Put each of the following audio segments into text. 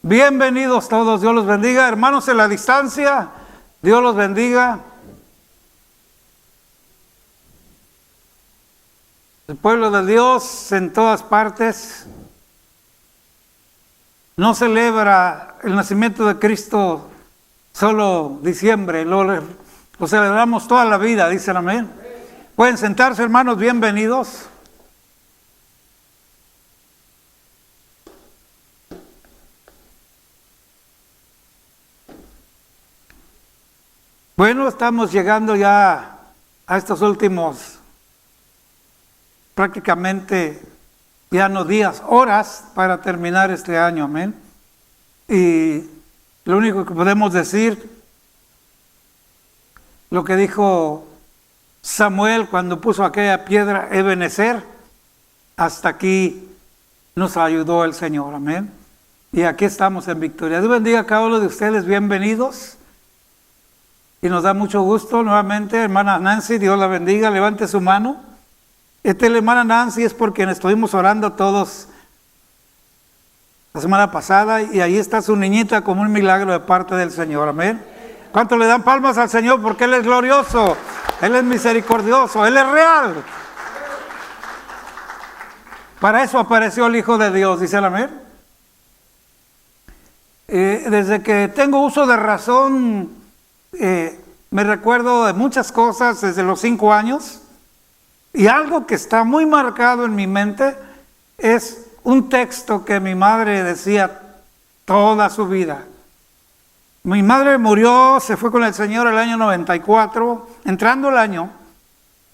Bienvenidos todos, Dios los bendiga. Hermanos en la distancia, Dios los bendiga. El pueblo de Dios en todas partes no celebra el nacimiento de Cristo solo diciembre, lo celebramos toda la vida, dicen amén. Pueden sentarse, hermanos, bienvenidos. Bueno, estamos llegando ya a estos últimos, prácticamente ya no días, horas para terminar este año, amén. Y lo único que podemos decir, lo que dijo Samuel cuando puso aquella piedra Ebenezer, hasta aquí nos ayudó el Señor, amén. Y aquí estamos en victoria. Dios bendiga a cada uno de ustedes, bienvenidos. Y nos da mucho gusto nuevamente, hermana Nancy, Dios la bendiga, levante su mano. Esta es la hermana Nancy, es por quien estuvimos orando todos la semana pasada, y ahí está su niñita como un milagro de parte del Señor, amén. ¿Cuánto le dan palmas al Señor? Porque Él es glorioso, Él es misericordioso, Él es real. Para eso apareció el Hijo de Dios, dice el amén. Desde que tengo uso de razón, me recuerdo de muchas cosas desde los 5 años, y algo que está muy marcado en mi mente es un texto que mi madre decía toda su vida. Mi madre murió, se fue con el Señor el año 94, entrando el año,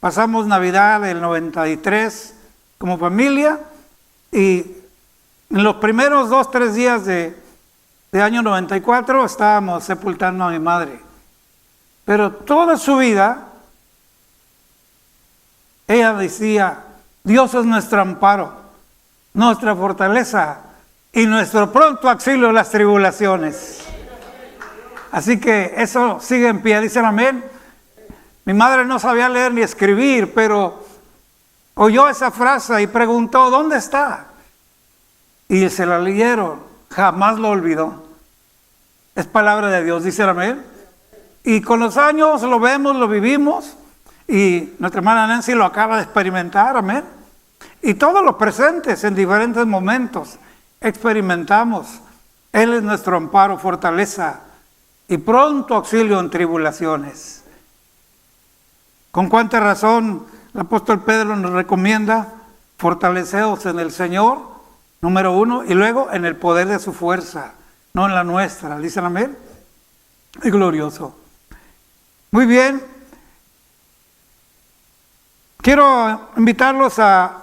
pasamos Navidad del 93 como familia, y en los primeros 2-3 días de año 94 estábamos sepultando a mi madre. Pero toda su vida, ella decía, Dios es nuestro amparo, nuestra fortaleza y nuestro pronto auxilio en las tribulaciones. Así que eso sigue en pie, dicen amén. Mi madre no sabía leer ni escribir, pero oyó esa frase y preguntó, ¿dónde está? Y se la leyeron, jamás lo olvidó. Es palabra de Dios, dicen amén. Y con los años lo vemos, lo vivimos, y nuestra hermana Nancy lo acaba de experimentar, amén. Y todos los presentes en diferentes momentos experimentamos. Él es nuestro amparo, fortaleza y pronto auxilio en tribulaciones. Con cuánta razón el apóstol Pedro nos recomienda fortaleceos en el Señor, número 1, y luego en el poder de su fuerza, no en la nuestra, dicen amén. Es glorioso. Muy bien, quiero invitarlos a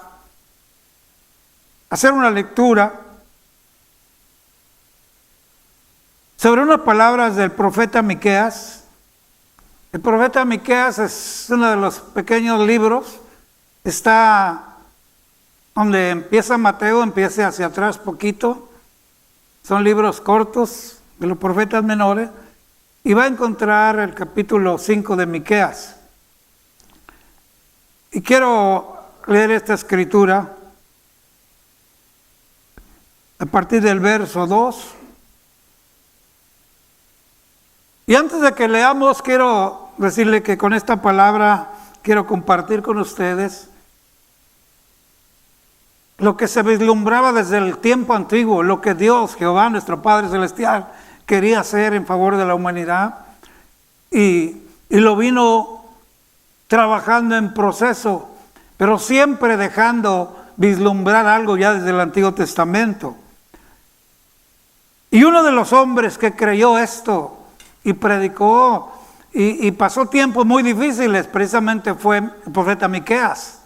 hacer una lectura sobre unas palabras del profeta Miqueas. El profeta Miqueas es uno de los pequeños libros, está donde empieza Mateo, empieza hacia atrás poquito, son libros cortos de los profetas menores. Y va a encontrar el capítulo 5 de Miqueas. Y quiero leer esta escritura a partir del verso 2. Y antes de que leamos, quiero decirle que con esta palabra quiero compartir con ustedes lo que se vislumbraba desde el tiempo antiguo, lo que Dios, Jehová, nuestro Padre Celestial, quería hacer en favor de la humanidad, y lo vino trabajando en proceso, pero siempre dejando vislumbrar algo ya desde el Antiguo Testamento. Y uno de los hombres que creyó esto y predicó y pasó tiempos muy difíciles, precisamente fue el profeta Miqueas.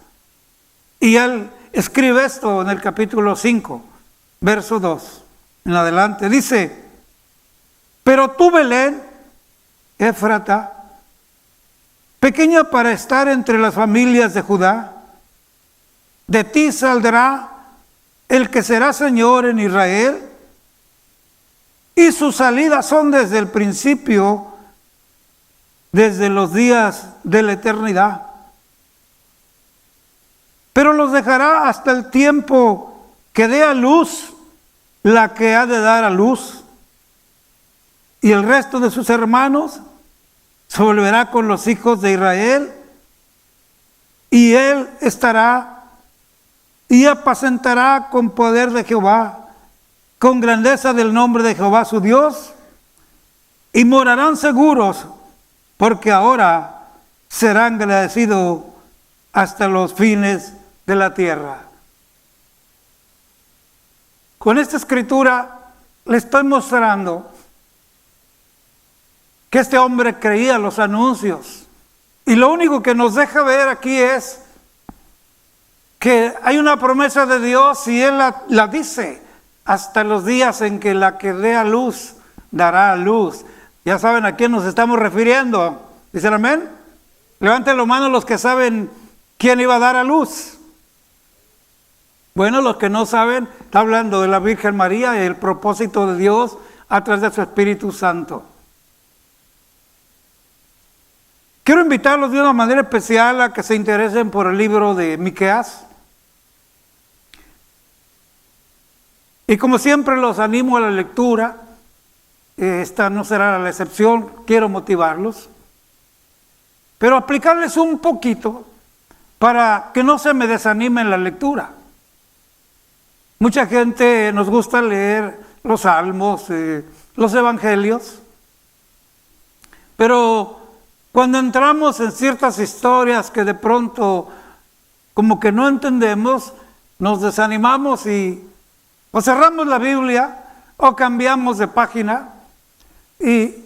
Y él escribe esto en el capítulo 5, verso 2 en adelante. Dice: pero tú, Belén, Éfrata, pequeña para estar entre las familias de Judá, de ti saldrá el que será Señor en Israel, y sus salidas son desde el principio, desde los días de la eternidad. Pero los dejará hasta el tiempo que dé a luz la que ha de dar a luz, y el resto de sus hermanos se volverá con los hijos de Israel, y él estará y apacentará con poder de Jehová, con grandeza del nombre de Jehová su Dios, y morarán seguros, porque ahora serán agradecidos hasta los fines de la tierra. Con esta escritura le estoy mostrando que este hombre creía los anuncios. Y lo único que nos deja ver aquí es que hay una promesa de Dios y Él la dice hasta los días en que la que dé a luz dará a luz. Ya saben a quién nos estamos refiriendo. ¿Dicen amén? Levanten la mano los que saben quién iba a dar a luz. Bueno, los que no saben, está hablando de la Virgen María y el propósito de Dios a través de su Espíritu Santo. Quiero invitarlos de una manera especial a que se interesen por el libro de Miqueas. Y como siempre los animo a la lectura. Esta no será la excepción, quiero motivarlos. Pero aplicarles un poquito para que no se me desanime en la lectura. Mucha gente nos gusta leer los salmos, los evangelios, pero cuando entramos en ciertas historias que de pronto como que no entendemos, nos desanimamos y o cerramos la Biblia o cambiamos de página. Y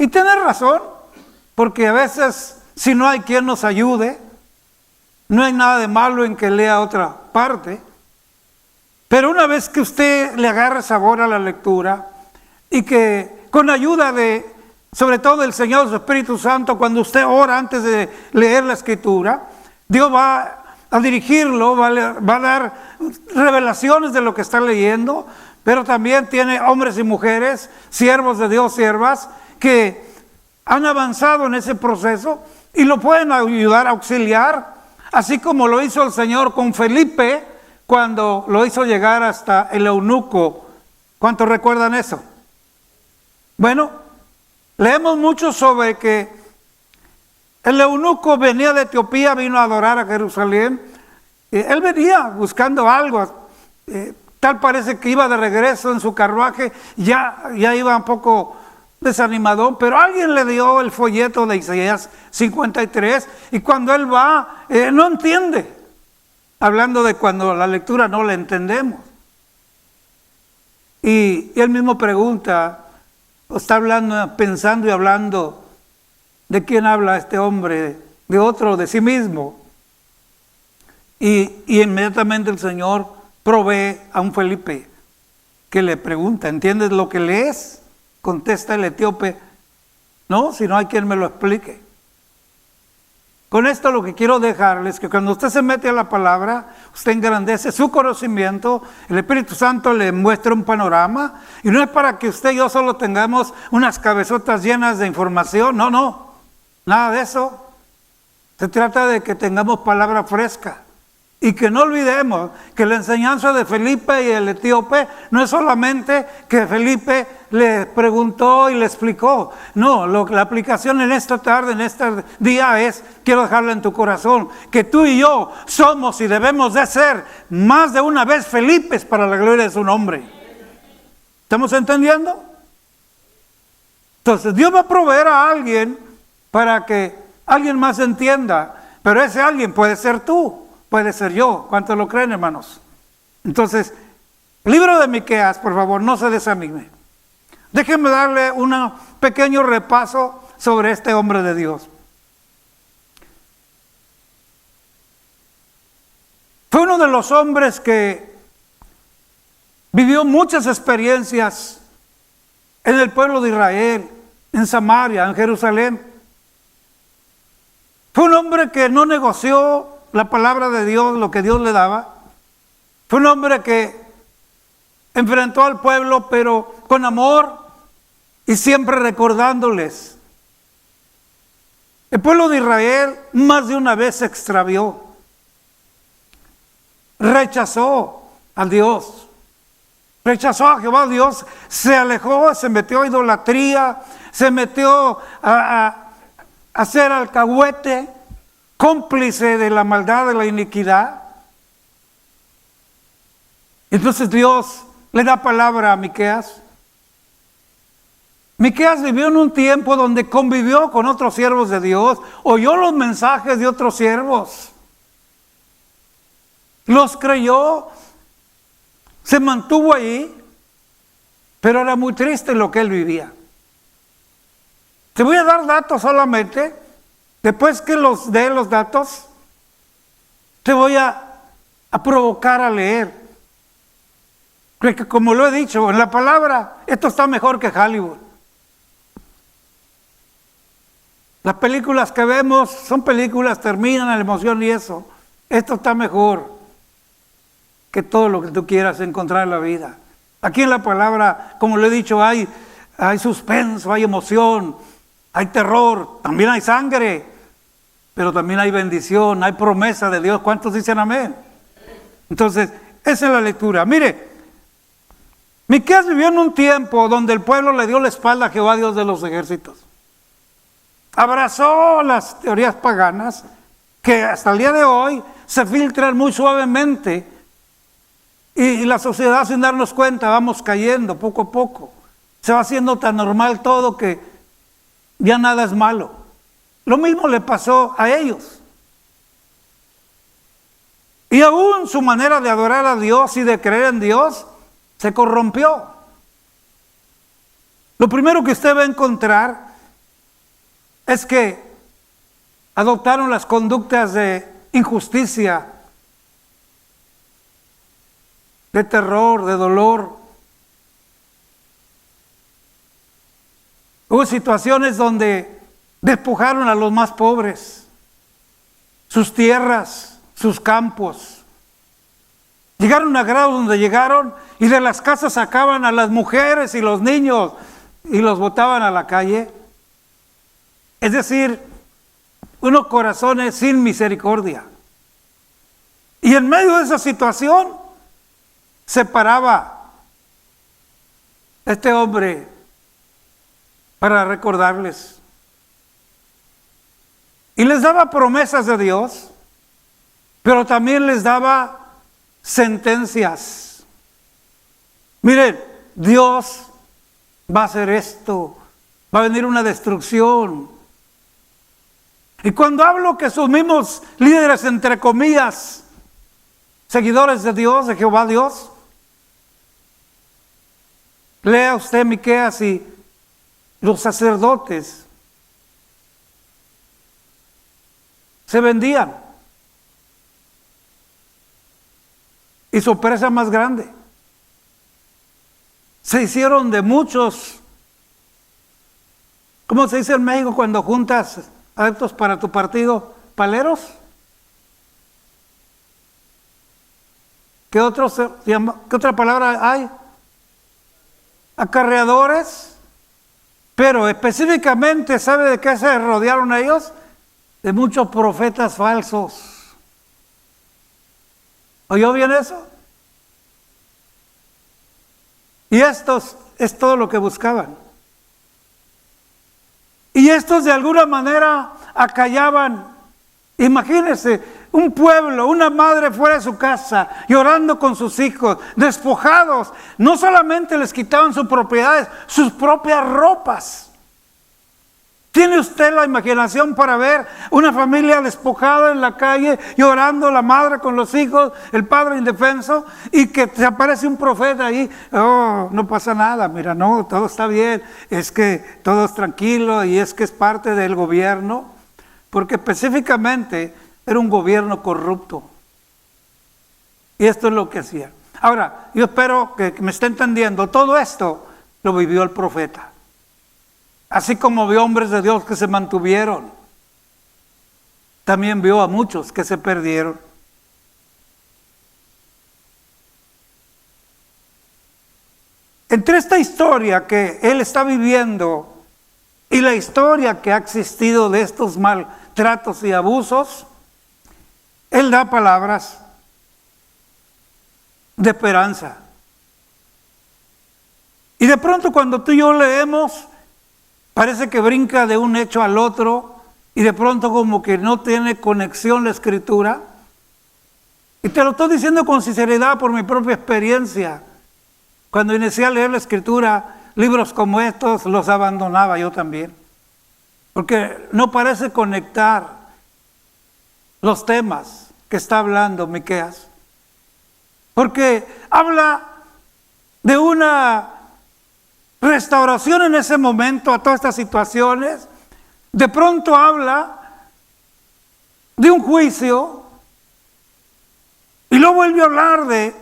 tener razón, porque a veces si no hay quien nos ayude, no hay nada de malo en que lea otra parte. Pero una vez que usted le agarre sabor a la lectura y que con ayuda de, sobre todo del Señor, su Espíritu Santo, cuando usted ora antes de leer la Escritura, Dios va a dirigirlo, va a dar revelaciones de lo que está leyendo, pero también tiene hombres y mujeres, siervos de Dios, siervas, que han avanzado en ese proceso y lo pueden ayudar a auxiliar, así como lo hizo el Señor con Felipe, cuando lo hizo llegar hasta el eunuco. ¿Cuántos recuerdan eso? Bueno, leemos mucho sobre que el eunuco venía de Etiopía, vino a adorar a Jerusalén. Él venía buscando algo. Tal parece que iba de regreso en su carruaje, ya iba un poco desanimado, pero alguien le dio el folleto de Isaías 53 y cuando él va, no entiende. Hablando de cuando la lectura no la entendemos. Y él mismo pregunta, está hablando, pensando y hablando, ¿de quién habla este hombre? De otro, de sí mismo. Y inmediatamente el Señor provee a un Felipe que le pregunta, ¿entiendes lo que lees? Contesta el etíope, no, si no hay quien me lo explique. Con esto lo que quiero dejarles es que cuando usted se mete a la palabra, usted engrandece su conocimiento, el Espíritu Santo le muestra un panorama, y no es para que usted y yo solo tengamos unas cabezotas llenas de información, no, nada de eso. Se trata de que tengamos palabra fresca. Y que no olvidemos que la enseñanza de Felipe y el etíope no es solamente que Felipe le preguntó y le explicó. No, la aplicación en esta tarde, en este día es, quiero dejarla en tu corazón, que tú y yo somos y debemos de ser más de una vez Felipes para la gloria de su nombre. ¿Estamos entendiendo? Entonces Dios va a proveer a alguien para que alguien más entienda, pero ese alguien puede ser tú. Puede ser yo. ¿Cuántos lo creen, hermanos? Entonces, libro de Miqueas, por favor, no se desanime. Déjenme darle un pequeño repaso sobre este hombre de Dios. Fue uno de los hombres que vivió muchas experiencias en el pueblo de Israel, en Samaria, en Jerusalén. Fue un hombre que no negoció la palabra de Dios, lo que Dios le daba. Fue un hombre que enfrentó al pueblo, pero con amor y siempre recordándoles. El pueblo de Israel más de una vez se extravió, rechazó a Dios. rechazó a Jehová Dios, se alejó, se metió a idolatría, se metió a ser alcahuete, cómplice de la maldad, de la iniquidad. Entonces Dios le da palabra a Miqueas. Miqueas vivió en un tiempo donde convivió con otros siervos de Dios, oyó los mensajes de otros siervos, los creyó, se mantuvo ahí, pero era muy triste lo que él vivía. Te voy a dar datos solamente, después que los dé los datos, te voy a provocar a leer. Porque como lo he dicho, en la palabra, esto está mejor que Hollywood. Las películas que vemos son películas, terminan la emoción y eso. Esto está mejor que todo lo que tú quieras encontrar en la vida. Aquí en la palabra, como lo he dicho, hay suspenso, hay emoción, hay terror, también hay sangre, pero también hay bendición, hay promesa de Dios. ¿Cuántos dicen amén? Entonces, esa es la lectura. Mire, Miqueas vivió en un tiempo donde el pueblo le dio la espalda a Jehová, Dios de los ejércitos. Abrazó las teorías paganas que hasta el día de hoy se filtran muy suavemente y la sociedad, sin darnos cuenta, vamos cayendo poco a poco. Se va haciendo tan normal todo que ya nada es malo. Lo mismo le pasó a ellos. Y aún su manera de adorar a Dios y de creer en Dios se corrompió. Lo primero que usted va a encontrar es que adoptaron las conductas de injusticia, de terror, de dolor. Hubo situaciones donde despojaron a los más pobres, sus tierras, sus campos. Llegaron a grado donde llegaron y de las casas sacaban a las mujeres y los niños y los botaban a la calle. Es decir, unos corazones sin misericordia. Y en medio de esa situación se paraba este hombre para recordarles. Y les daba promesas de Dios, pero también les daba sentencias. Miren, Dios va a hacer esto, va a venir una destrucción. Y cuando hablo que sus mismos líderes, entre comillas, seguidores de Dios, de Jehová Dios, lea usted Miqueas y los sacerdotes se vendían. Y su presa más grande. Se hicieron de muchos, ¿cómo se dice en México cuando juntas adeptos para tu partido? ¿Paleros? ¿Qué otra palabra hay? Acarreadores. Pero específicamente, ¿sabe de qué se rodearon ellos? De muchos profetas falsos. ¿Oyó bien eso? Y estos es todo lo que buscaban. Y estos de alguna manera acallaban. Imagínense, un pueblo, una madre fuera de su casa, llorando con sus hijos, despojados. No solamente les quitaban sus propiedades, sus propias ropas. ¿Tiene usted la imaginación para ver una familia despojada en la calle, llorando, la madre con los hijos, el padre indefenso, y que se aparece un profeta ahí? Oh, no pasa nada, mira, no, todo está bien, es que todo es tranquilo y es que es parte del gobierno, porque específicamente era un gobierno corrupto. Y esto es lo que hacía. Ahora, yo espero que me esté entendiendo, todo esto lo vivió el profeta. Así como vio hombres de Dios que se mantuvieron, también vio a muchos que se perdieron. Entre esta historia que él está viviendo y la historia que ha existido de estos maltratos y abusos, él da palabras de esperanza. Y de pronto cuando tú y yo leemos, parece que brinca de un hecho al otro y de pronto como que no tiene conexión la escritura. Y te lo estoy diciendo con sinceridad por mi propia experiencia. Cuando inicié a leer la escritura, libros como estos los abandonaba yo también. Porque no parece conectar los temas que está hablando Miqueas. Porque habla de una restauración en ese momento a todas estas situaciones. De pronto habla de un juicio y luego vuelve a hablar de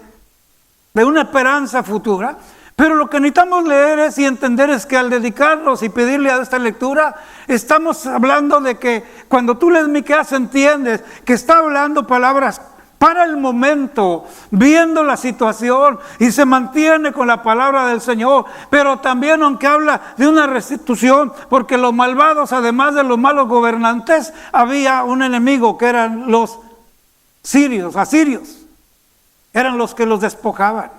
una esperanza futura. Pero lo que necesitamos leer es y entender es que al dedicarnos y pedirle a esta lectura, estamos hablando de que cuando tú lees Miqueas entiendes que está hablando palabras para el momento, viendo la situación y se mantiene con la palabra del Señor, pero también aunque habla de una restitución, porque los malvados, además de los malos gobernantes, había un enemigo que eran los asirios, eran los que los despojaban.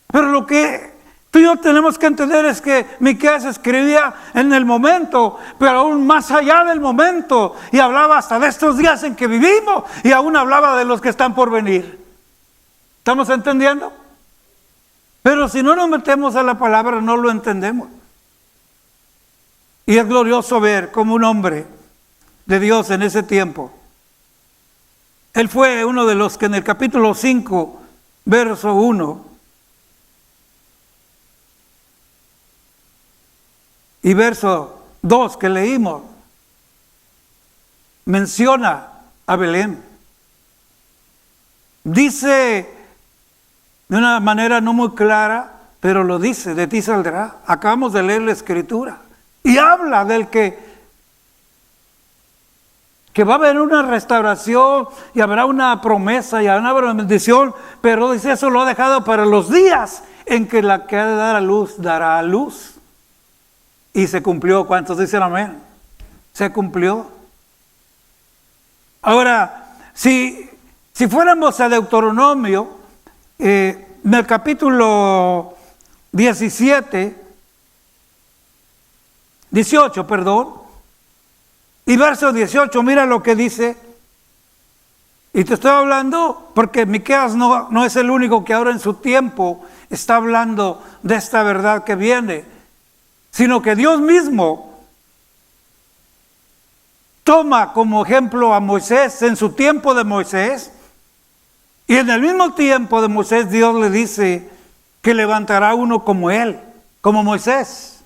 Pero lo que tú y yo tenemos que entender es que Miqueas escribía en el momento, pero aún más allá del momento, y hablaba hasta de estos días en que vivimos, y aún hablaba de los que están por venir. ¿Estamos entendiendo? Pero si no nos metemos a la palabra, no lo entendemos. Y es glorioso ver como un hombre de Dios en ese tiempo. Él fue uno de los que en el capítulo 5, verso 1, y verso 2 que leímos, menciona a Belén. Dice de una manera no muy clara, pero lo dice, de ti saldrá. Acabamos de leer la escritura. Y habla del que va a haber una restauración y habrá una promesa y habrá una bendición, pero dice eso lo ha dejado para los días en que la que ha de dar a luz dará a luz. Y se cumplió. ¿Cuántos dicen amén? Se cumplió. Ahora, si fuéramos a Deuteronomio, en el capítulo 18, y verso 18, mira lo que dice. Y te estoy hablando porque Miqueas no es el único que ahora en su tiempo está hablando de esta verdad que viene, sino que Dios mismo toma como ejemplo a Moisés en su tiempo de Moisés, y en el mismo tiempo de Moisés Dios le dice que levantará uno como él, como Moisés.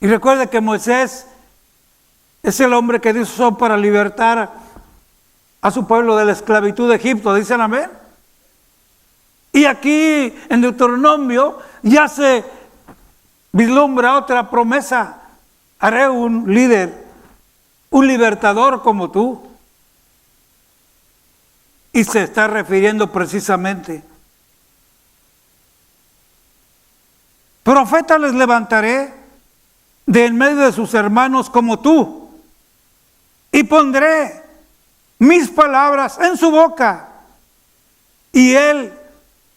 Y recuerde que Moisés es el hombre que Dios usó para libertar a su pueblo de la esclavitud de Egipto. ¿Dicen amén? Y aquí en Deuteronomio ya se vislumbra otra promesa. Haré un líder, un libertador como tú. Y se está refiriendo precisamente. Profeta les levantaré de en medio de sus hermanos como tú, y pondré mis palabras en su boca, y él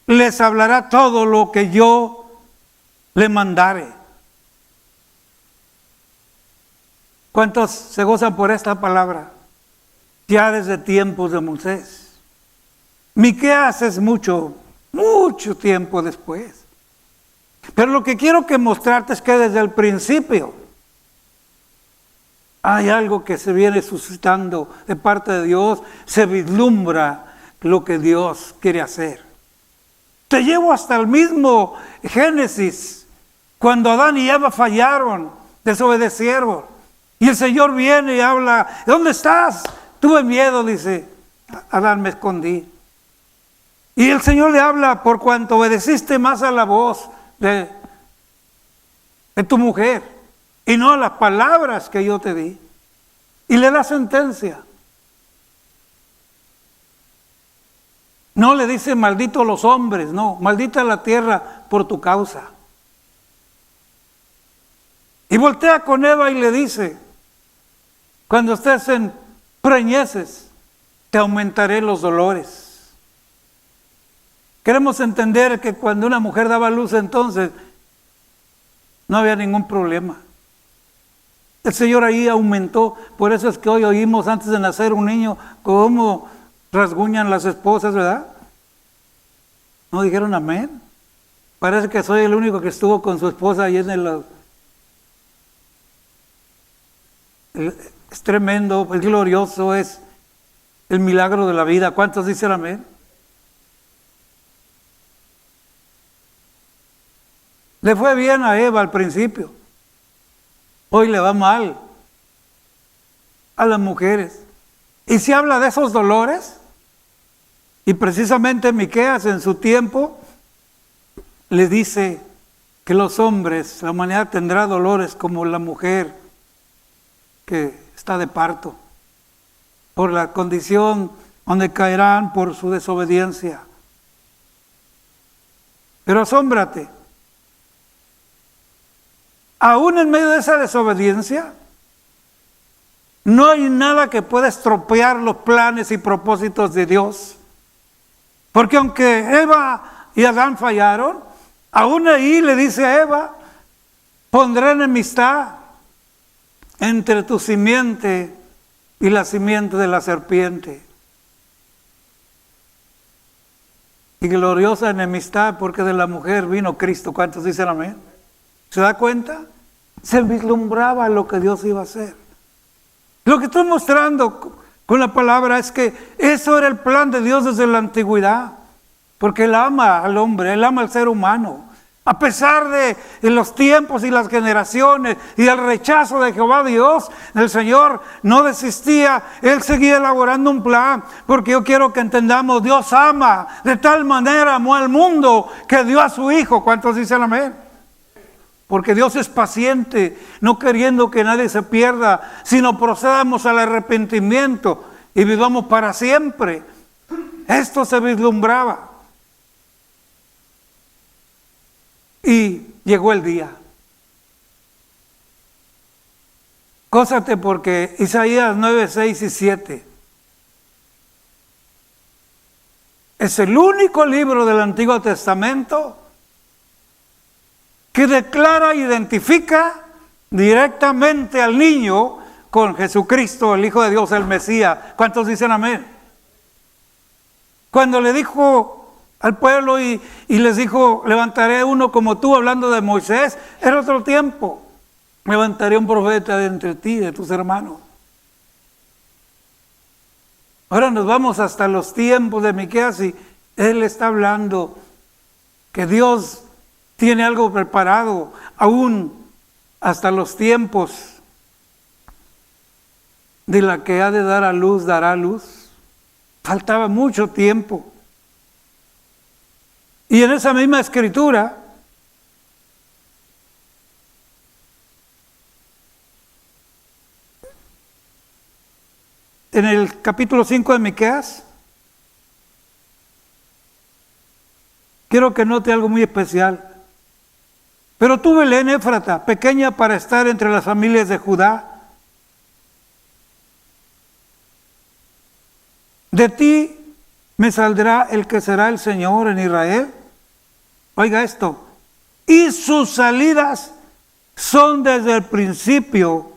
les hablará todo lo que yo le mandare. ¿Cuántos se gozan por esta palabra? Ya desde tiempos de Moisés. Miqueas es mucho tiempo después. Pero lo que quiero que mostrarte es que desde el principio hay algo que se viene suscitando de parte de Dios, se vislumbra lo que Dios quiere hacer. Te llevo hasta el mismo Génesis, cuando Adán y Eva fallaron, desobedecieron, y el Señor viene y habla, ¿dónde estás? Tuve miedo, dice Adán, me escondí. Y el Señor le habla, por cuanto obedeciste más a la voz de tu mujer y no a las palabras que yo te di. Y le da sentencia. No le dice maldito los hombres, no, maldita la tierra por tu causa. Y voltea con Eva y le dice, cuando estés en preñeces, te aumentaré los dolores. Queremos entender que cuando una mujer daba luz entonces no había ningún problema. El Señor ahí aumentó, por eso es que hoy oímos antes de nacer un niño cómo rasguñan las esposas, ¿verdad? ¿No dijeron amén? Parece que soy el único que estuvo con su esposa ahí en es tremendo, es glorioso, es el milagro de la vida. ¿Cuántos dicen amén? Le fue bien a Eva al principio. Hoy le va mal a las mujeres. Y se habla de esos dolores. Y precisamente Miqueas en su tiempo le dice que los hombres, la humanidad tendrá dolores como la mujer que está de parto, por la condición donde caerán por su desobediencia. Pero asómbrate, aún en medio de esa desobediencia, no hay nada que pueda estropear los planes y propósitos de Dios. Porque aunque Eva y Adán fallaron, aún ahí le dice a Eva, pondré enemistad entre tu simiente y la simiente de la serpiente. Y gloriosa enemistad, porque de la mujer vino Cristo. ¿Cuántos dicen amén? ¿Se da cuenta? Se vislumbraba lo que Dios iba a hacer. Lo que estoy mostrando con la palabra es que eso era el plan de Dios desde la antigüedad. Porque Él ama al hombre, Él ama al ser humano. A pesar de los tiempos y las generaciones y el rechazo de Jehová Dios, el Señor no desistía. Él seguía elaborando un plan, porque yo quiero que entendamos, Dios ama, de tal manera amó al mundo que dio a su Hijo. ¿Cuántos dicen amén? Porque Dios es paciente, no queriendo que nadie se pierda, sino procedamos al arrepentimiento y vivamos para siempre. Esto se vislumbraba. Y llegó el día. Gózate porque Isaías 9, 6 y 7 es el único libro del Antiguo Testamento que declara e identifica directamente al niño con Jesucristo, el Hijo de Dios, el Mesías. ¿Cuántos dicen amén? Cuando le dijo al pueblo y les dijo, levantaré uno como tú, hablando de Moisés, era otro tiempo. Levantaré un profeta de entre ti, de tus hermanos. Ahora nos vamos hasta los tiempos de Miqueas y él está hablando que Dios tiene algo preparado, aún hasta los tiempos de la que ha de dar a luz, dará a luz. Faltaba mucho tiempo. Y en esa misma escritura, en el capítulo 5 de Miqueas, quiero que note algo muy especial. Pero tú, Belén Éfrata, pequeña para estar entre las familias de Judá, de ti me saldrá el que será el Señor en Israel. Oiga esto. Y sus salidas son desde el principio,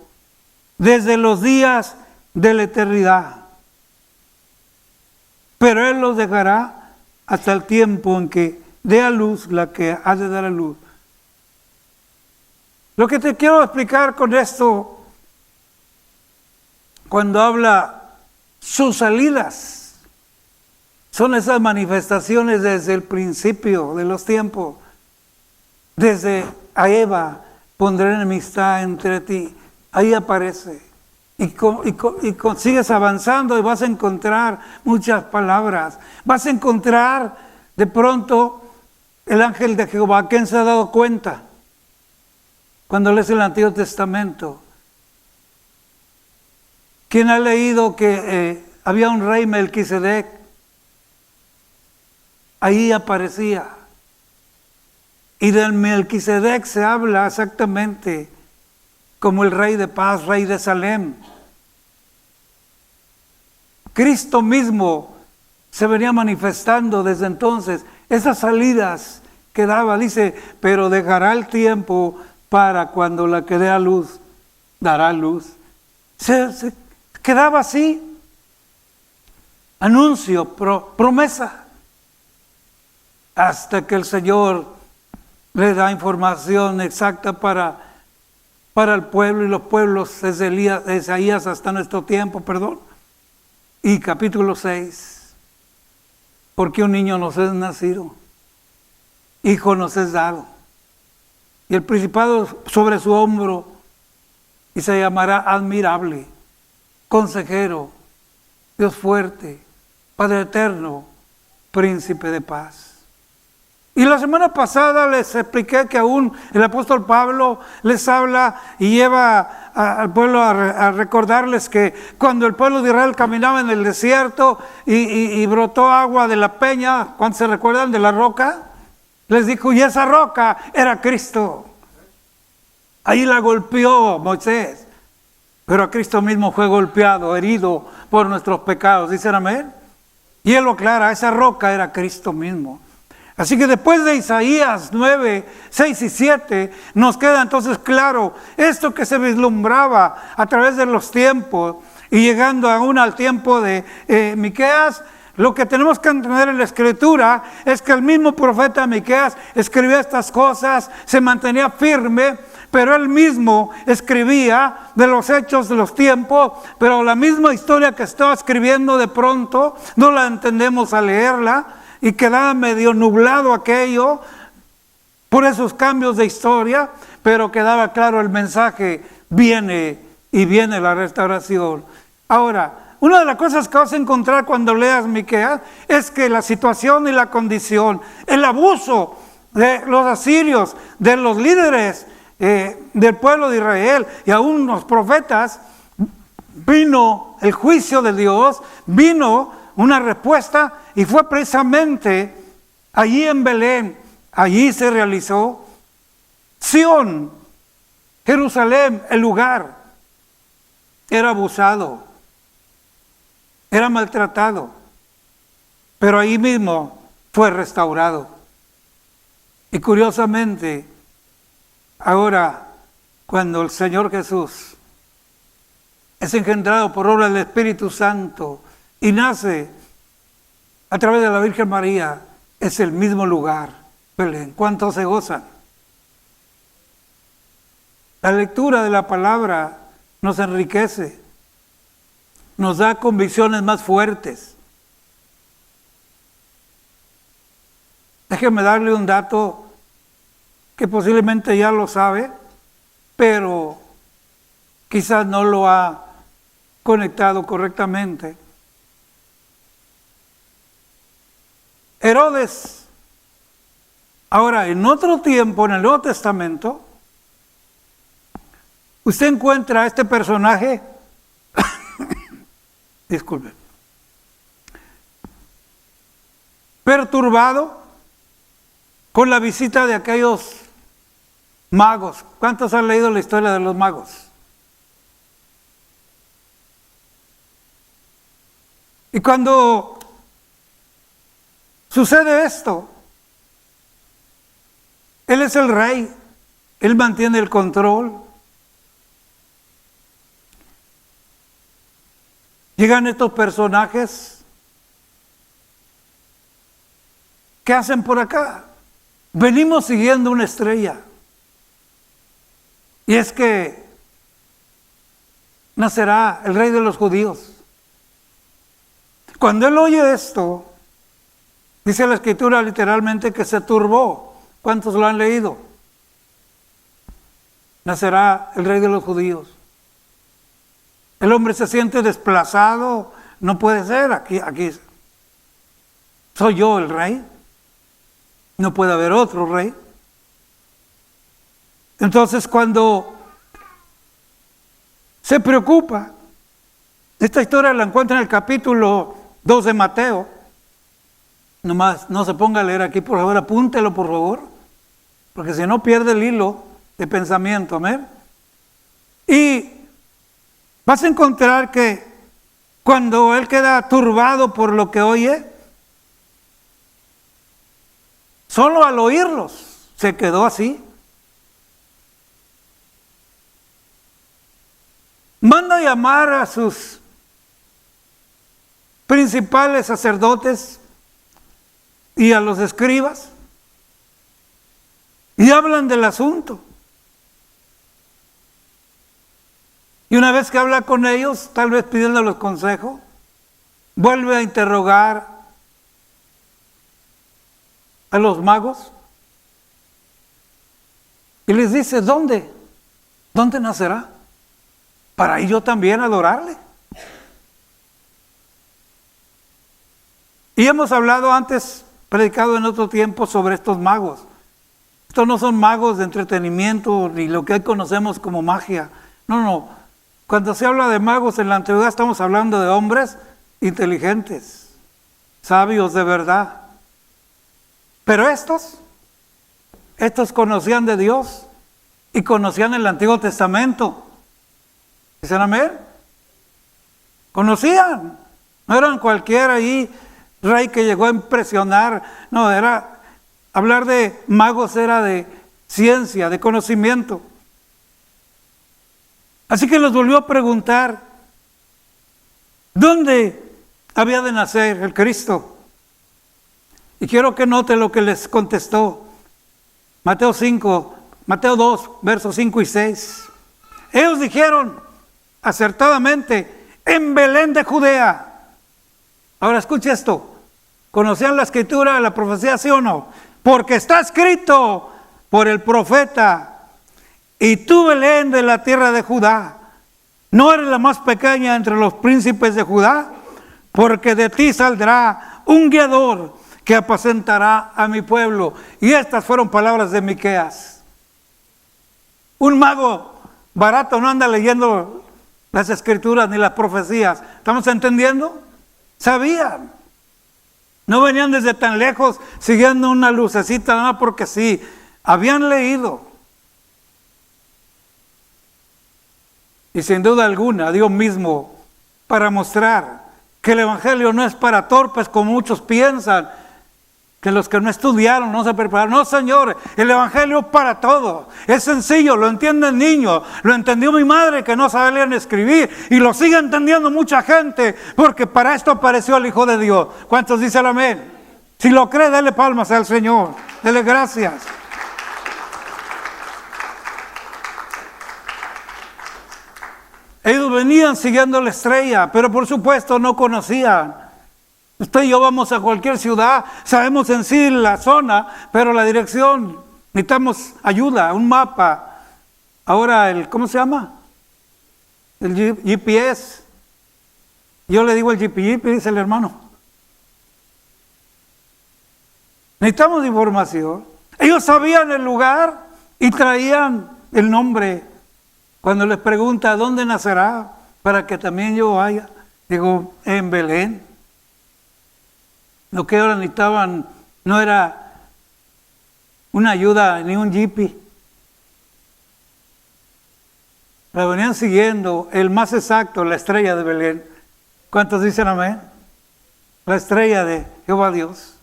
desde los días de la eternidad. Pero Él los dejará hasta el tiempo en que dé a luz la que ha de dar a luz. Lo que te quiero explicar con esto, cuando habla sus salidas, son esas manifestaciones desde el principio de los tiempos. Desde a Eva pondré enemistad entre ti. Ahí aparece. Y sigues avanzando y vas a encontrar muchas palabras. Vas a encontrar de pronto el ángel de Jehová. ¿Quién se ha dado cuenta? Cuando lees el Antiguo Testamento. ¿Quién ha leído que había un rey Melquisedec? Ahí aparecía. Y del Melquisedec se habla exactamente como el rey de paz, rey de Salem. Cristo mismo se venía manifestando desde entonces esas salidas que daba, dice, pero dejará el tiempo para cuando la que dé a luz, dará luz. Se quedaba así. Anuncio, promesa. Hasta que el Señor le da información exacta para el pueblo y los pueblos desde Isaías hasta nuestro tiempo, Y capítulo 6. Porque un niño nos es nacido, hijo nos es dado, y el principado sobre su hombro, y se llamará admirable, consejero, Dios fuerte, Padre eterno, príncipe de paz. Y la semana pasada les expliqué que aún el apóstol Pablo les habla y lleva al pueblo a recordarles que cuando el pueblo de Israel caminaba en el desierto y brotó agua de la peña, ¿cuántos se recuerdan de la roca? Les dijo, y esa roca era Cristo. Ahí la golpeó Moisés, pero a Cristo mismo fue golpeado, herido por nuestros pecados. ¿Dicen amén? Y él lo aclara, esa roca era Cristo mismo. Así que después de Isaías 9, 6 y 7, nos queda entonces claro esto que se vislumbraba a través de los tiempos y llegando aún al tiempo de Miqueas. Lo que tenemos que entender en la Escritura es que el mismo profeta Miqueas escribía estas cosas, se mantenía firme, pero él mismo escribía de los hechos de los tiempos, pero la misma historia que estaba escribiendo de pronto no la entendemos al leerla, y quedaba medio nublado aquello por esos cambios de historia, pero quedaba claro el mensaje, viene y viene la restauración. Ahora, una de las cosas que vas a encontrar cuando leas Miqueas es que la situación y la condición, el abuso de los asirios, de los líderes del pueblo de Israel y aún los profetas, vino el juicio de Dios, vino una respuesta, y fue precisamente allí en Belén, allí se realizó. Sión, Jerusalén, el lugar, era abusado, era maltratado, pero ahí mismo fue restaurado. Y curiosamente, ahora, cuando el Señor Jesús es engendrado por obra del Espíritu Santo y nace a través de la Virgen María, es el mismo lugar, Belén. ¿Cuántos se gozan? La lectura de la palabra nos enriquece, nos da convicciones más fuertes. Déjeme darle un dato que posiblemente ya lo sabe, pero quizás no lo ha conectado correctamente. Herodes, ahora en otro tiempo, en el Nuevo Testamento, usted encuentra a este personaje, disculpe, perturbado con la visita de aquellos magos. ¿Cuántos han leído la historia de los magos? Y cuando sucede esto, Él es el rey, Él mantiene el control. Llegan estos personajes, ¿qué hacen por acá? Venimos siguiendo una estrella. Y es que nacerá el rey de los judíos. Cuando él oye esto, dice la Escritura literalmente que se turbó. ¿Cuántos lo han leído? Nacerá el rey de los judíos. El hombre se siente desplazado. No puede ser, aquí soy yo el rey. No puede haber otro rey. Entonces cuando se preocupa, esta historia la encuentra en el capítulo 2 de Mateo. Nomás no se ponga a leer aquí, por favor, apúntelo por favor, porque si no pierde el hilo de pensamiento, amén. Y vas a encontrar que cuando él queda turbado por lo que oye, Solo al oírlos se quedó así. Manda llamar a sus principales sacerdotes y a los escribas y hablan del asunto. Y una vez que habla con ellos, tal vez pidiéndoles consejo, vuelve a interrogar a los magos y les dice: ¿dónde nacerá? Para ir yo también a adorarle. Y hemos hablado antes, predicado en otro tiempo, sobre estos magos. Estos no son magos de entretenimiento ni lo que hoy conocemos como magia. No. Cuando se habla de magos en la antigüedad estamos hablando de hombres inteligentes, sabios de verdad. Pero estos conocían de Dios y conocían el Antiguo Testamento. ¿Dicen amén? Conocían. No eran cualquiera ahí rey que llegó a impresionar. No, hablar de magos era de ciencia, de conocimiento. Así que les volvió a preguntar: ¿dónde había de nacer el Cristo? Y quiero que note lo que les contestó. Mateo 2, versos 5 y 6. Ellos dijeron acertadamente: en Belén de Judea. Ahora escuche esto. ¿Conocían la escritura, la profecía, sí o no? Porque está escrito por el profeta: y tú, Belén, de la tierra de Judá, no eres la más pequeña entre los príncipes de Judá, porque de ti saldrá un guiador que apacentará a mi pueblo. Y estas fueron palabras de Miqueas. Un mago barato no anda leyendo las escrituras ni las profecías. ¿Estamos entendiendo? Sabían. No venían desde tan lejos siguiendo una lucecita, nada porque sí. Habían leído. Y sin duda alguna, Dios mismo, para mostrar que el Evangelio no es para torpes como muchos piensan, que los que no estudiaron, no se prepararon. No, Señor, el Evangelio es para todo. Es sencillo, lo entiende el niño. Lo entendió mi madre, que no sabe leer ni escribir, y lo sigue entendiendo mucha gente, porque para esto apareció el Hijo de Dios. ¿Cuántos dicen amén? Si lo cree, dele palmas al Señor. Dele gracias. Ellos venían siguiendo la estrella, pero por supuesto no conocían. Usted y yo vamos a cualquier ciudad, sabemos en sí la zona, pero la dirección, necesitamos ayuda, un mapa. Ahora ¿cómo se llama? El GPS. Yo le digo el GPS, dice el hermano. Necesitamos información. Ellos sabían el lugar y traían el nombre. Cuando les pregunta: ¿dónde nacerá? Para que también yo vaya. Digo: en Belén. Lo que ahora necesitaban no era una ayuda ni un jipi. La venían siguiendo, el más exacto, la estrella de Belén. ¿Cuántos dicen amén? La estrella de Jehová Dios.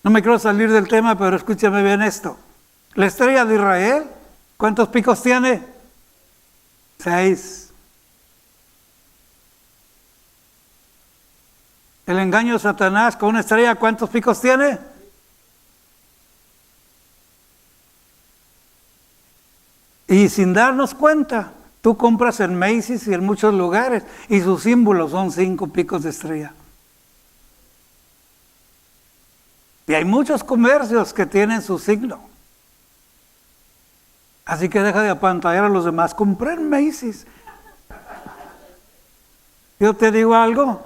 No me quiero salir del tema, pero escúchame bien esto. La estrella de Israel, ¿cuántos picos tiene? 6. El engaño de Satanás con una estrella, ¿cuántos picos tiene? Y sin darnos cuenta, tú compras en Macy's y en muchos lugares, y sus símbolos son 5 picos de estrella. Y hay muchos comercios que tienen su signo. Así que deja de apantallar a los demás. Compré en Macy's. Yo te digo algo.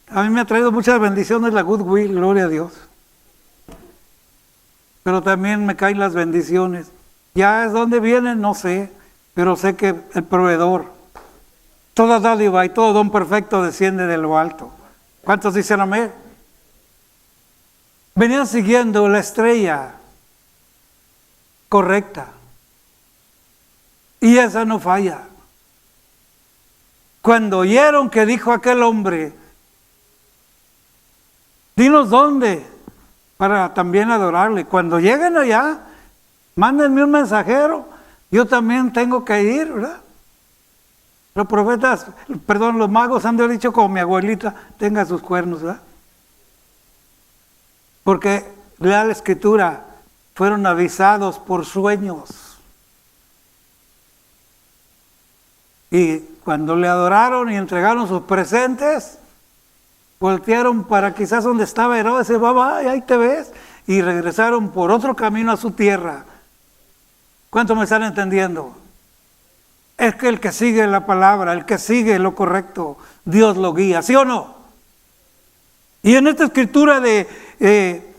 A mí me ha traído muchas bendiciones la Goodwill, gloria a Dios. Pero también me caen las bendiciones. Ya es donde vienen, no sé, pero sé que el proveedor, toda dádiva y todo don perfecto desciende de lo alto. ¿Cuántos dicen amén? Venían siguiendo la estrella correcta. Y esa no falla. Cuando oyeron que dijo aquel hombre: dinos dónde para también adorarle. Cuando lleguen allá, mándenme un mensajero, yo también tengo que ir, ¿verdad? Los profetas, perdón, los magos han de haber dicho como mi abuelita, tenga sus cuernos, ¿verdad? Porque lea la Escritura, fueron avisados por sueños. Y cuando le adoraron y entregaron sus presentes, voltearon para quizás donde estaba Herodes, y va, ahí te ves, y regresaron por otro camino a su tierra. ¿Cuánto me están entendiendo? Es que el que sigue la palabra, el que sigue lo correcto, Dios lo guía, ¿sí o no? Y en esta escritura de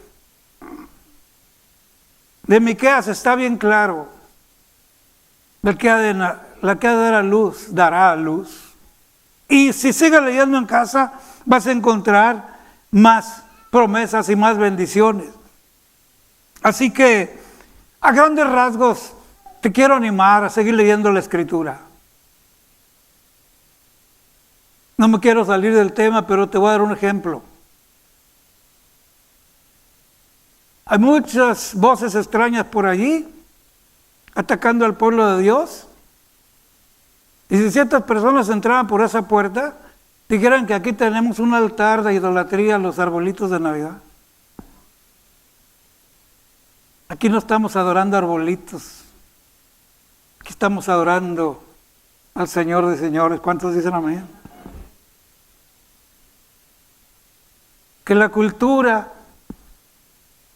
Miqueas está bien claro, la que ha de dar a luz, dará a luz. Y si sigues leyendo en casa, vas a encontrar más promesas y más bendiciones. Así que, a grandes rasgos, te quiero animar a seguir leyendo la Escritura. No me quiero salir del tema, pero te voy a dar un ejemplo. Hay muchas voces extrañas por allí, atacando al pueblo de Dios. Y si ciertas personas entraban por esa puerta, dijeran que aquí tenemos un altar de idolatría a los arbolitos de Navidad. Aquí no estamos adorando arbolitos. Aquí estamos adorando al Señor de señores. ¿Cuántos dicen amén? Que la cultura,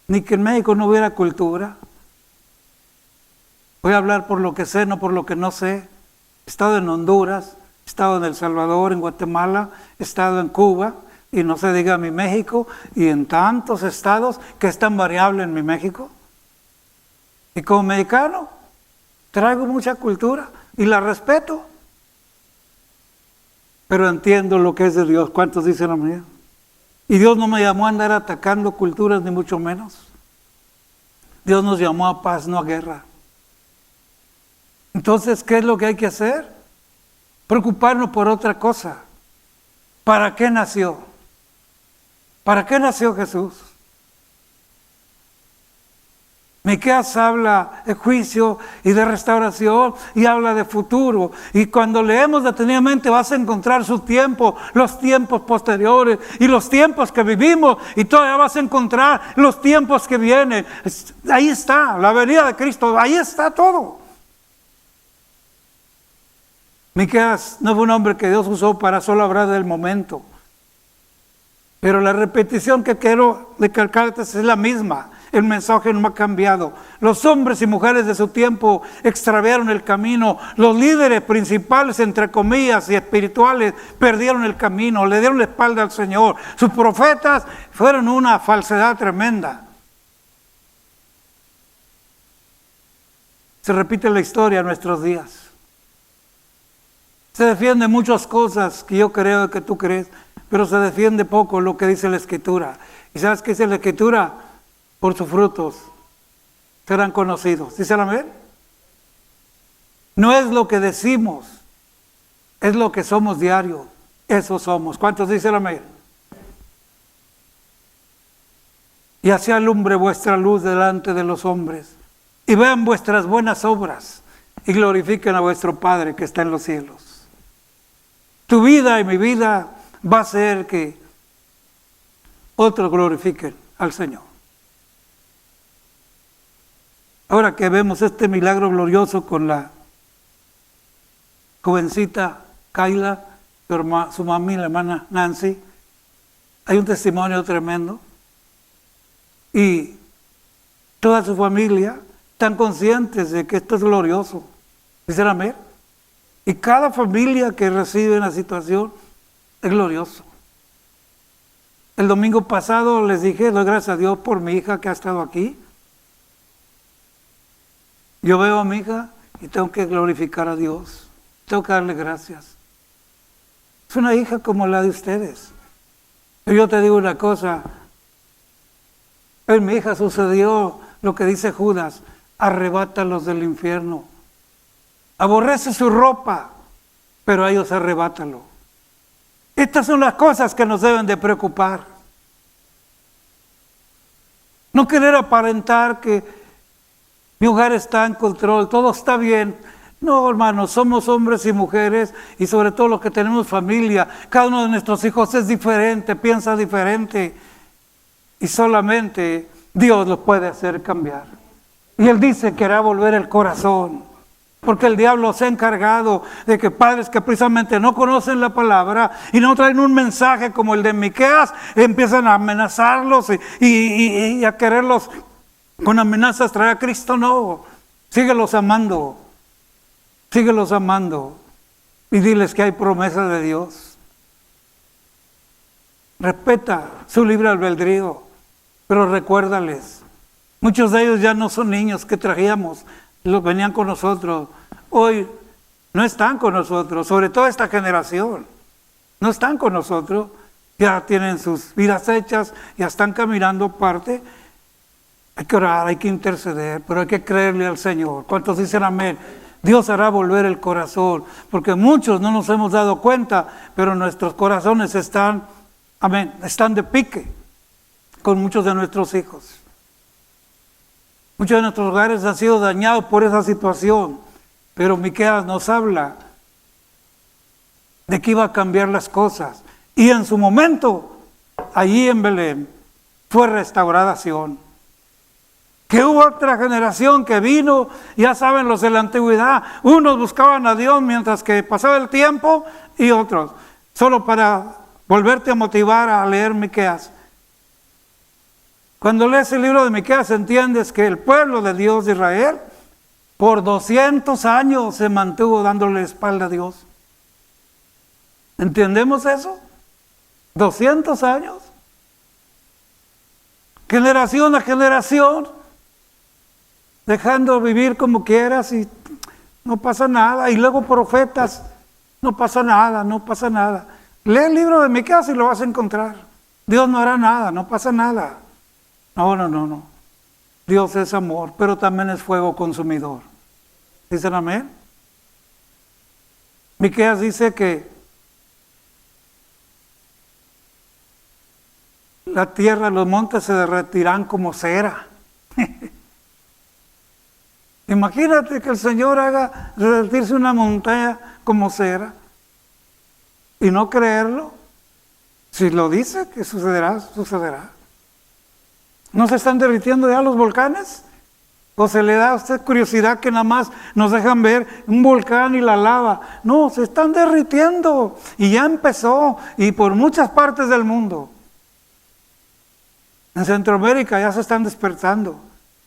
ni que en México no hubiera cultura. Voy a hablar por lo que sé, no por lo que no sé. He estado en Honduras, he estado en El Salvador, en Guatemala, he estado en Cuba, y no se diga mi México, y en tantos estados que es tan variable en mi México. Y como mexicano, traigo mucha cultura y la respeto, pero entiendo lo que es de Dios. ¿Cuántos dicen amén? Y Dios no me llamó a andar atacando culturas, ni mucho menos. Dios nos llamó a paz, no a guerra. Entonces, ¿qué es lo que hay que hacer? Preocuparnos por otra cosa. ¿Para qué nació? ¿Para qué nació Jesús? Miqueas habla de juicio y de restauración y habla de futuro. Y cuando leemos detenidamente vas a encontrar su tiempo, los tiempos posteriores y los tiempos que vivimos, y todavía vas a encontrar los tiempos que vienen. Ahí está, la venida de Cristo, ahí está todo. Miqueas no fue un hombre que Dios usó para solo hablar del momento. Pero la repetición que quiero recalcarte es la misma. El mensaje no ha cambiado. Los hombres y mujeres de su tiempo extraviaron el camino. Los líderes principales, entre comillas, y espirituales, perdieron el camino, le dieron la espalda al Señor. Sus profetas fueron una falsedad tremenda. Se repite la historia en nuestros días. Se defiende muchas cosas que yo creo que tú crees, pero se defiende poco lo que dice la Escritura. ¿Y sabes qué dice la Escritura? Por sus frutos serán conocidos. ¿Dice amén? No es lo que decimos, es lo que somos diario. Eso somos. ¿Cuántos dicen amén? Y así alumbre vuestra luz delante de los hombres, y vean vuestras buenas obras, y glorifiquen a vuestro Padre que está en los cielos. Tu vida y mi vida va a ser que otros glorifiquen al Señor. Ahora que vemos este milagro glorioso con la jovencita Kayla, su mami, la hermana Nancy, hay un testimonio tremendo. Y toda su familia están conscientes de que esto es glorioso. ¿Dicen amén? Y cada familia que recibe una situación es glorioso. El domingo pasado les dije, doy gracias a Dios por mi hija que ha estado aquí. Yo veo a mi hija y tengo que glorificar a Dios. Tengo que darle gracias. Es una hija como la de ustedes. Pero yo te digo una cosa. En mi hija sucedió lo que dice Judas: arrebátalos del infierno. Aborrece su ropa, pero a ellos arrebátalo. Estas son las cosas que nos deben de preocupar. No querer aparentar que mi hogar está en control, todo está bien. No, hermanos, somos hombres y mujeres y sobre todo los que tenemos familia. Cada uno de nuestros hijos es diferente, piensa diferente y solamente Dios los puede hacer cambiar. Y Él dice que hará volver el corazón, porque el diablo se ha encargado de que padres que precisamente no conocen la palabra y no traen un mensaje como el de Miqueas, empiezan a amenazarlos y a quererlos con amenazas traer a Cristo. No, síguelos amando. Síguelos amando y diles que hay promesa de Dios. Respeta su libre albedrío, pero recuérdales, muchos de ellos ya no son niños que traíamos, los venían con nosotros. Hoy no están con nosotros, sobre todo esta generación. No están con nosotros, ya tienen sus vidas hechas, ya están caminando aparte. Hay que orar, hay que interceder, pero hay que creerle al Señor. ¿Cuántos dicen amén? Dios hará volver el corazón, porque muchos no nos hemos dado cuenta, pero nuestros corazones están, amén, están de pique con muchos de nuestros hijos. Muchos de nuestros hogares han sido dañados por esa situación, pero Miqueas nos habla de que iba a cambiar las cosas. Y en su momento, allí en Belén, fue restaurada Sión. Que hubo otra generación que vino, ya saben los de la antigüedad, unos buscaban a Dios mientras que pasaba el tiempo y otros, solo para volverte a motivar a leer Miqueas. Cuando lees el libro de Miqueas entiendes que el pueblo de Dios de Israel por 200 años se mantuvo dándole espalda a Dios. ¿Entendemos eso? 200 años. Generación a generación, dejando vivir como quieras y no pasa nada. Y luego profetas, no pasa nada, no pasa nada. Lee el libro de Miqueas y lo vas a encontrar. Dios no hará nada, no pasa nada. No. Dios es amor, pero también es fuego consumidor. ¿Dicen amén? Miqueas dice que la tierra, los montes se derretirán como cera. Imagínate que el Señor haga derretirse una montaña como cera y no creerlo. Si lo dice que sucederá, sucederá. ¿No se están derritiendo ya los volcanes? ¿O se le da a usted curiosidad que nada más nos dejan ver un volcán y la lava? No, se están derritiendo y ya empezó y por muchas partes del mundo. En Centroamérica ya se están despertando.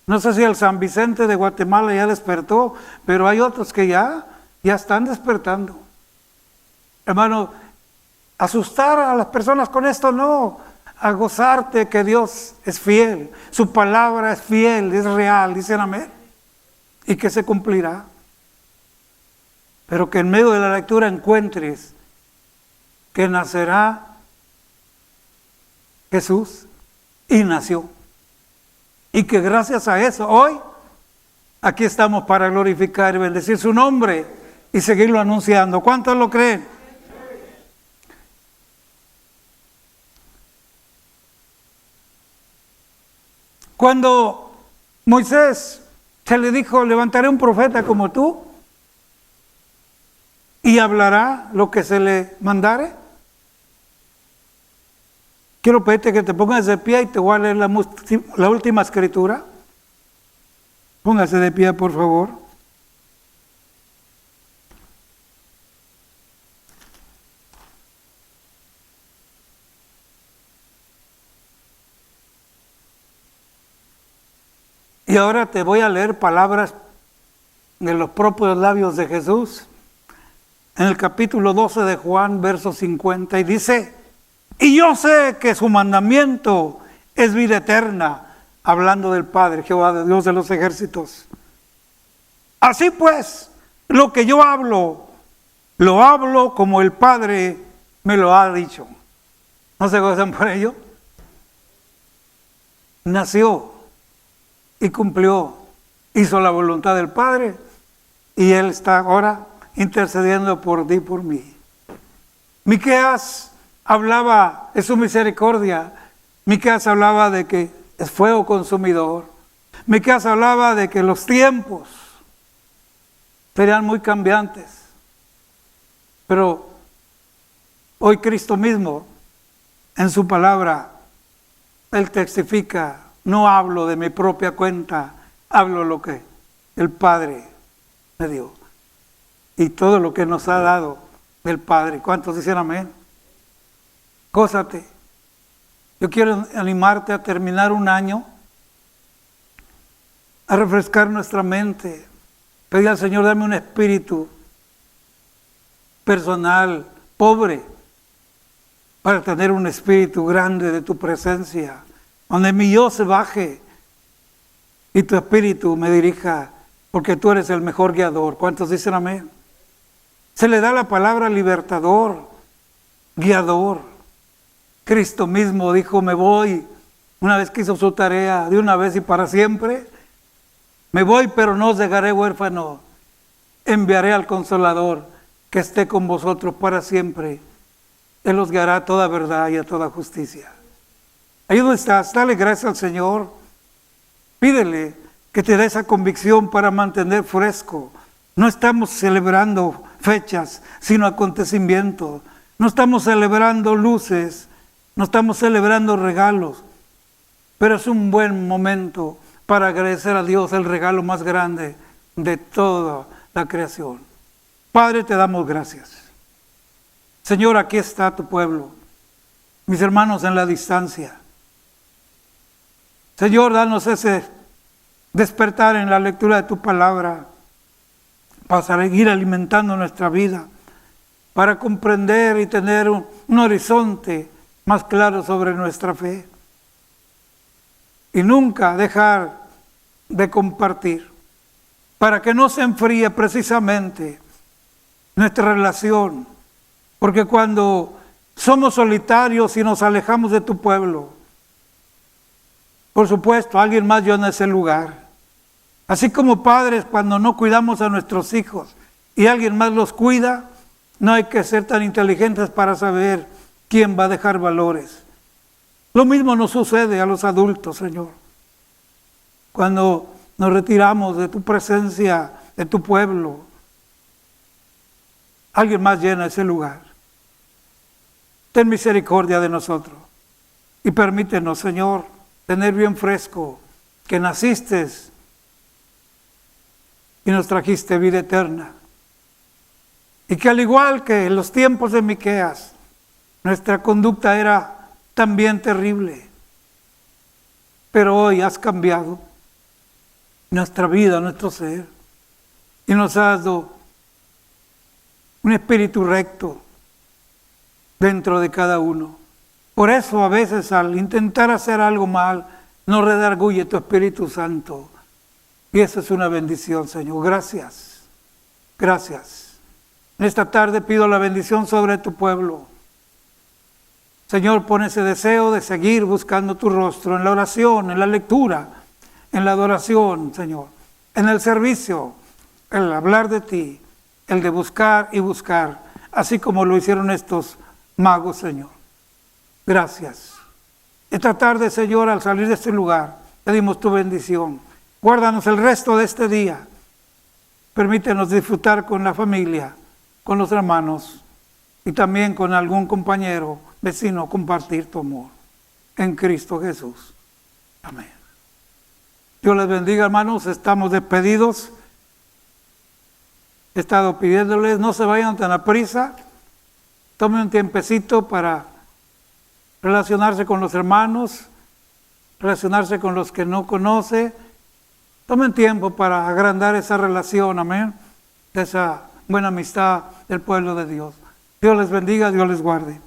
No sé si el San Vicente de Guatemala ya despertó, pero hay otros que ya están despertando. Hermano, asustar a las personas con esto no, a gozarte que Dios es fiel, su palabra es fiel, es real, dicen amén, y que se cumplirá. Pero que en medio de la lectura encuentres que nacerá Jesús y nació. Y que gracias a eso, hoy, aquí estamos para glorificar y bendecir su nombre y seguirlo anunciando. ¿Cuántos lo creen? Cuando Moisés se le dijo, levantaré un profeta como tú y hablará lo que se le mandare. Quiero pedirte que te pongas de pie y te voy a leer la última escritura. Póngase de pie, por favor. Y ahora te voy a leer palabras de los propios labios de Jesús. En el capítulo 12 de Juan, verso 50, y dice: y yo sé que su mandamiento es vida eterna, hablando del Padre, Jehová de Dios de los ejércitos. Así pues, lo que yo hablo, lo hablo como el Padre me lo ha dicho. ¿No se gozan por ello? Nació y cumplió, hizo la voluntad del Padre y Él está ahora intercediendo por ti y por mí. Miqueas hablaba de su misericordia. Miqueas hablaba de que es fuego consumidor. Miqueas hablaba de que los tiempos serían muy cambiantes, pero hoy Cristo mismo, en su palabra, Él testifica: no hablo de mi propia cuenta, hablo lo que el Padre me dio. Y todo lo que nos ha dado del Padre. ¿Cuántos dicen amén? Gózate. Yo quiero animarte a terminar un año, a refrescar nuestra mente, pedir al Señor: dame un espíritu personal, pobre, para tener un espíritu grande de tu presencia, donde mi yo se baje y tu espíritu me dirija, porque tú eres el mejor guiador. ¿Cuántos dicen amén? Se le da la palabra libertador, guiador. Cristo mismo dijo: me voy. Una vez que hizo su tarea, de una vez y para siempre, me voy, pero no os dejaré huérfano. Enviaré al Consolador, que esté con vosotros para siempre. Él os guiará a toda verdad y a toda justicia. Ahí donde estás, dale gracias al Señor. Pídele que te dé esa convicción para mantener fresco. No estamos celebrando fechas, sino acontecimientos. No estamos celebrando luces, no estamos celebrando regalos. Pero es un buen momento para agradecer a Dios el regalo más grande de toda la creación. Padre, te damos gracias. Señor, aquí está tu pueblo, mis hermanos en la distancia. Señor, danos ese despertar en la lectura de tu palabra, para seguir alimentando nuestra vida, para comprender y tener un horizonte más claro sobre nuestra fe. Y nunca dejar de compartir, para que no se enfríe precisamente nuestra relación. Porque cuando somos solitarios y nos alejamos de tu pueblo, por supuesto, alguien más llena ese lugar. Así como padres, cuando no cuidamos a nuestros hijos y alguien más los cuida, no hay que ser tan inteligentes para saber quién va a dejar valores. Lo mismo nos sucede a los adultos, Señor. Cuando nos retiramos de tu presencia, de tu pueblo, alguien más llena ese lugar. Ten misericordia de nosotros y permítenos, Señor, tener bien fresco que naciste y nos trajiste vida eterna. Y que al igual que en los tiempos de Miqueas, nuestra conducta era también terrible. Pero hoy has cambiado nuestra vida, nuestro ser, y nos has dado un espíritu recto dentro de cada uno. Por eso a veces al intentar hacer algo mal, nos redarguye tu Espíritu Santo. Y eso es una bendición, Señor. Gracias. Gracias. En esta tarde pido la bendición sobre tu pueblo. Señor, pon ese deseo de seguir buscando tu rostro en la oración, en la lectura, en la adoración, Señor, en el servicio, el hablar de ti, el de buscar y buscar, así como lo hicieron estos magos, Señor. Gracias. Esta tarde, Señor, al salir de este lugar, pedimos tu bendición. Guárdanos el resto de este día. Permítenos disfrutar con la familia, con los hermanos y también con algún compañero, vecino, compartir tu amor. En Cristo Jesús. Amén. Dios les bendiga, hermanos. Estamos despedidos. He estado pidiéndoles, no se vayan tan a prisa. Tomen un tiempecito para relacionarse con los hermanos, relacionarse con los que no conoce. Tomen tiempo para agrandar esa relación, amén, de esa buena amistad del pueblo de Dios. Dios les bendiga, Dios les guarde.